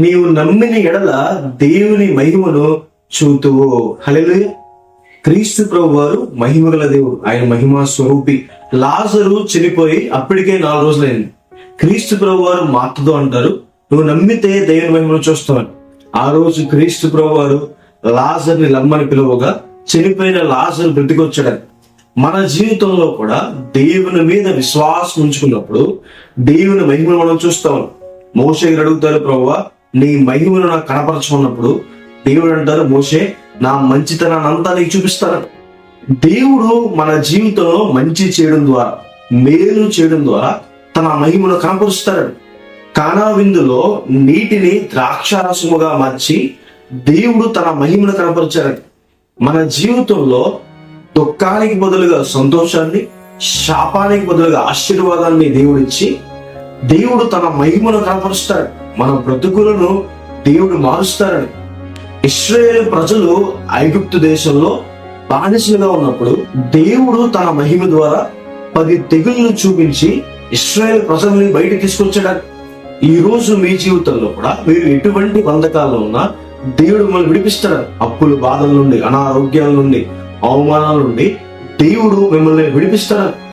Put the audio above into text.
నీవు నమ్మిన ఎడల దేవుని మహిమను చూతువు. హల్లెలూయా. క్రీస్తు ప్రభు వారు మహిమగల దేవుడు, ఆయన మహిమా స్వరూపి. లాజరు చనిపోయి అప్పటికే 4 రోజులైంది. క్రీస్తు ప్రభు వారు మాటతో అంటారు, నువ్వు నమ్మితే దేవుని మహిమను చూస్తావని. ఆ రోజు క్రీస్తు ప్రభు వారు లాజర్ని లమ్మని పిలువగా చనిపోయిన లాజరు బ్రతికొచ్చాడని. మన జీవితంలో కూడా దేవుని మీద విశ్వాసం ఉంచుకున్నప్పుడు దేవుని మహిమను మనం చూస్తాం. మోషే అడుగుతారు, ప్రభువా నీ మహిమను నాకు కనపరచుకున్నప్పుడు దేవుడు అంటారు, మోషే నా మంచితనాన్ని అంతా నీకు చూపిస్తాను. దేవుడు మన జీవితంలో మంచి చేయడం ద్వారా, మేలు చేయడం ద్వారా తన మహిమను కనపరుస్తాడు. కానా విందులో నీటిని ద్రాక్షారసముగా మార్చి దేవుడు తన మహిమను కనపరిచాడు. మన జీవితంలో దుఃఖానికి బదులుగా సంతోషాన్ని, శాపానికి బదులుగా ఆశీర్వాదాన్ని దేవుడిచ్చి దేవుడు తన మహిమను కనపరుస్తాడు. మన బ్రతుకులను దేవుడు మారుస్తాడని. ఇశ్రాయేలు ప్రజలు ఐగుప్తు దేశంలో బానిసలుగా ఉన్నప్పుడు దేవుడు తన మహిమ ద్వారా 10 తెగుళ్లను చూపించి ఇశ్రాయేలు ప్రజల్ని బయట తీసుకొచ్చాడు. ఈ రోజు మీ జీవితంలో కూడా మీరు ఎటువంటి బంధకాల్లో ఉన్నా దేవుడు మిమ్మల్ని విడిపిస్తాడు. అప్పుల బాధల నుండి, అనారోగ్యాల నుండి, అవమానాల నుండి దేవుడు మిమ్మల్ని విడిపిస్తాడు.